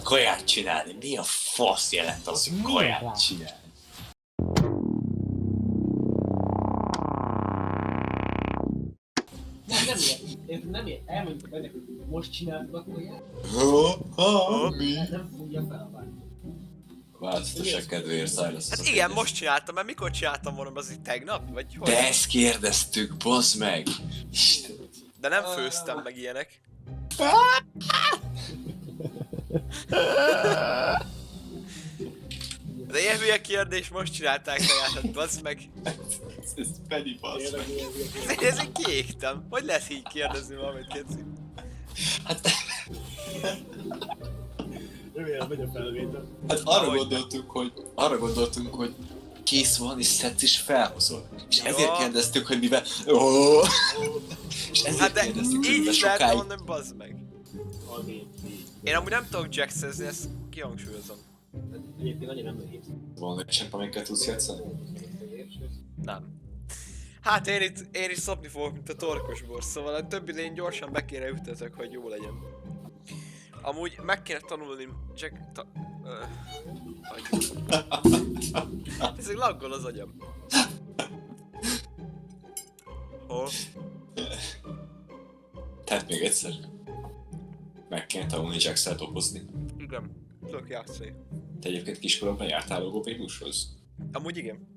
Kaját csinálni? Mi a fasz jelent az, hogy kaját csinálni? Nem ért, nem ért. Elmondjuk ennek, hogy most csináltuk a kaját. Mi? Nem fogja felválni. Változtassák kedvéért Silas. Hát igen, most csináltam, mert mikor csináltam volna, az így tegnap? Vagy hogy? De ezt kérdeztük, bazd meg! Isten. De nem főztem meg ilyenek. De ilyen hülye kérdés, most csinálták kajátat, bazd meg. Ez Penny, bazd meg. Ezért kiégtem. Hogy lehet így kérdezni valamit, Keci? Hát Remélem, megy a felvétel. arra gondoltunk, hogy kész van, és szedsz és felhozol. És Ja. ezért kérdeztük, hogy mivel... És ezért Hát de kérdeztük, hogy így mivel is lehet sokáig... mondani, bazd meg. Én amúgy nem tudok jacksezni, ezt kihangsúlyozom. Egyébként annyira nem nehéz. Van egy csemp, amiket tudsz játszani? Nem. Hát én is szopni fogok, mint a torkos bor, szóval a többi lény gyorsan be kéne ütetek, hogy jó legyen. Amúgy meg kéne tanulni ezek laggol az agyam. Hol? Tehát még egyszer. Meg kéne tanulni Jax-el dobozni. Igen, tudok játszani. Te egyébként kiskoromban jártál logopédushoz? Amúgy igen.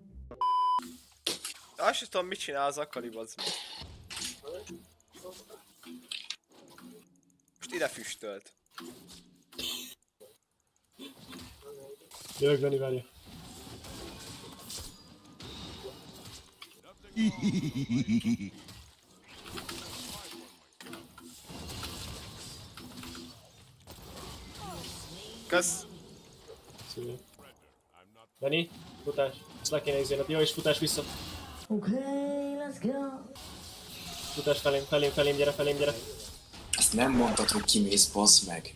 Azt sem tudom, mit csinál az Akali, bazd meg. Most ide füstölt. Jövök, Benni, várja. Kösz! Szívő. Benni, futás. Ezt le kéne izélned. Jó, és futás vissza. Okay, let's go. Futás felém, gyere. Azt nem mondtad, hogy kimész, bazd meg.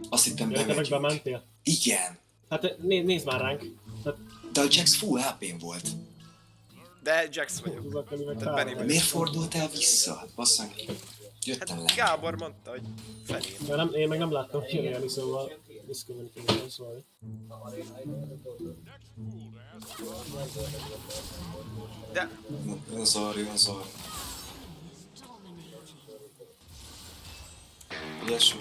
Azt hittem Jaj, te meg bemegyünk. bementél. Igen. Hát nézd már ránk. Tehát De a Jax full HP-n volt. De Jax vagyok. az Akali meg Tehát Benni támad. vagy. Miért fordultál vissza? Bassza meg. Jöttem Hát le. Gábor mondta, hogy felém. Ja, nem, én meg nem láttam jönni, szóval miscommunication, sorry. De Jön Zar. Ilyesmi.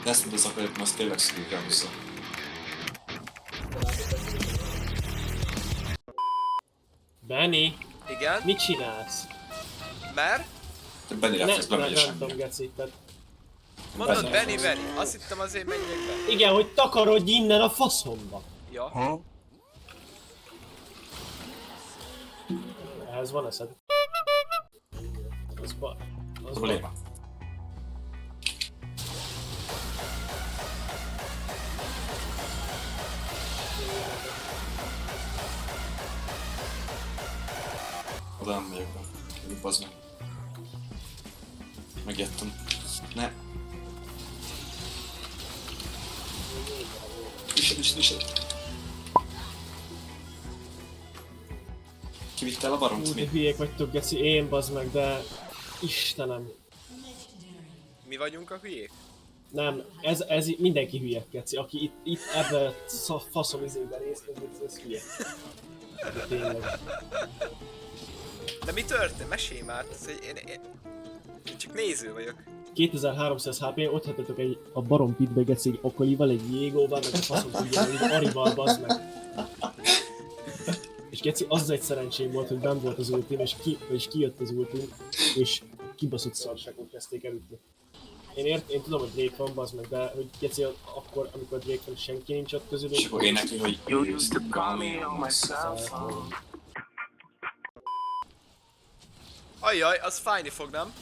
De ezt mondod, akkor most tényleg szükül kell vissza. Benni, igen, mit csinálsz? mert Te Benny reflex bemegy a nem tudom, semmi. geci, tehát... mondod Benny. Azt hittem azért menjek be. Igen, hogy takarodj innen a faszomba! Ja. Ehhez van eszed. Az baj. Az baj. Probléma. Oda nem megyek be. Bazd meg. Megjöttem. Ne. Üsed. Kivitte el a baront, Úgy mi? hülyék vagytok, geci, én bazd meg, de... Istenem. Mi vagyunk a hülyék? Nem, ez mindenki hülye, geci. Aki itt ebben a faszom izében részt vesz, ez hülye. Tényleg. De mi történt? Mesélj már, én csak néző vagyok. 2300 HP, ott hagytatok a barom pitbe, geci, egy Akalival, egy Jégóval, meg a faszom tudja, egy Arival, bazd meg. És geci, az egy szerencsém volt, hogy benn volt az ultim, és kijött az ultim, és kibaszott szarságon kezdték elütni. Én tudom, hogy Drake van, bazd meg, de hogy geci, akkor, amikor Drake van, senki nincs ott közülünk. És akkor én neki, hogy... You used to call me on my cell phone. Ajjaj, az fájni fog, nem?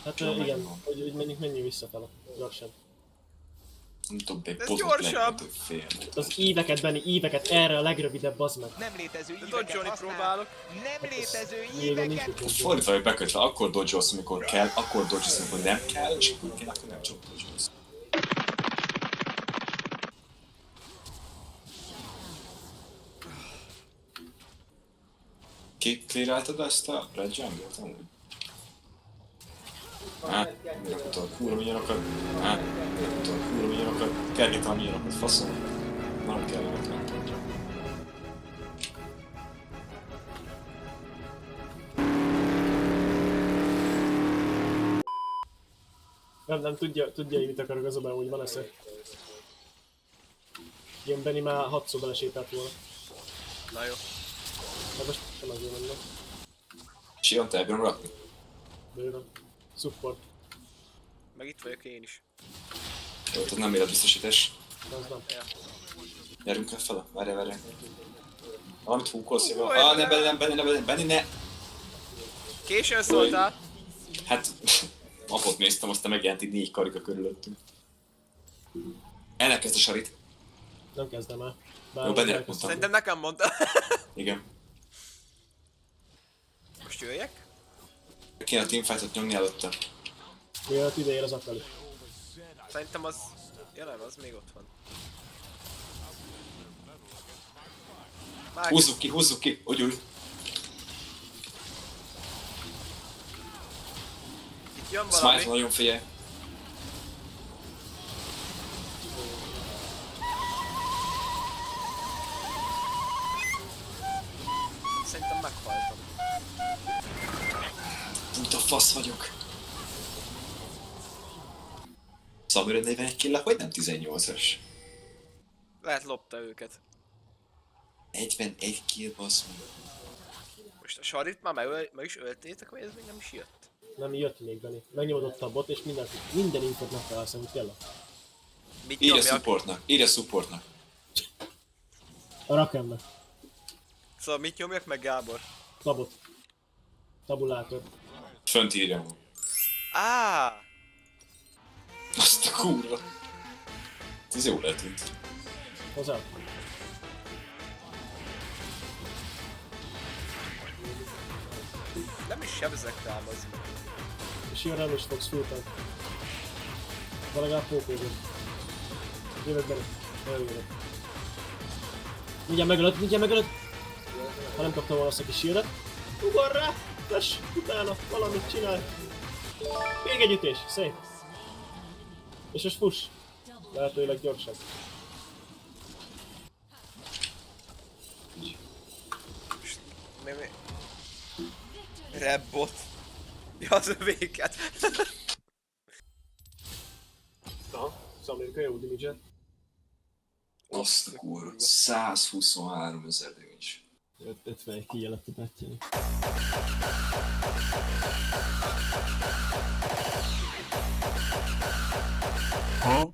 Hát igen, hogy menjünk visszafele, gyorsan. Nem tudom, egy Ez pozot gyorsabb. legyen fél. Az íveket, Benni, íveket, erre a legrövidebb, bazd meg. Nem létező De íveket dodge-olni használ. próbálok. Nem létező Jégen nincs íveket. mit Fordítva, hogy bekötve, akkor dodge-olsz, amikor kell, akkor dodge-olsz, amikor nem kell, és akkor kell, akkor nem csak dodge-olsz. Ki clearáltad ezt a Red Jungle-t amúgy? Megrakott a kurva minyanokat. Megrakott a kurva minyanokat. Kergítem a minyanokat, faszom. Nem kell nekem. Nem tudja, hogy mit akarok az abban, hogy van esze. Ilyen Benny már 6-szor belesétált volna. Na jó. De most sem azért mennek. Sion, te elbírom rakni? Bőven. Support. Meg itt vagyok én is. Jó, tehát nem életbiztosítás. De az nem. Ja. Gyerünk lefele, várjál. Valamit húkolsz, jó? Oj, Ne Benni, ne! Későn szóltál. Hát, napot néztem, aztán megjelent így 4 karika körülöttünk. Elkezdte a sarit. Nem kezdem el. Jó, Bennynek mondtam. Szerintem nekem mondta. Igen. Most jöjjek? Kéne a teamfightot nyomni előtte. Mielőtt ide ér az Akali. Szerintem az... Ja nem, az még ott van. Már Húzzuk ki, úgy. itt jön Smite valami. nagyon figyelj. Szerintem meghaltam. Puta fasz vagyok. Samurai 41 kill, hogy nem 18-as? Lehet lopta őket. 41 kill, bassz meg. Most a Sarit már meg is öltétek, vagy ez még nem is jött? Nem jött még Benny. Megnyomod ott a bot és minden infot megtalálsz, amit kell. Mit Írja supportnak. A Rakemnek. Szóval mit nyomjak meg, Gábor? Tabot. Tabulátor. Fönt írja. Azt a kurva. Ez jó eltűnt. Hozzá. Nem is sebzek rám az. És jön rám is fogsz fulltime. De legalább pókózod. Jövök Benny. Eljövök. Mindjárt megölöd! Ha nem kaptam volna azt a kis shieldet. Ugorj rá! Tess! Utána! Valamit csinálj! Még egy ütés! Szép! És most fuss! Lehetőleg gyorsan. Mi? Rebbot. Ja, az övéket. Aha, Samirka jó damage-et. Azt a kurva. 123 000 damage. 51 kijel lett a bátyjának. Huh?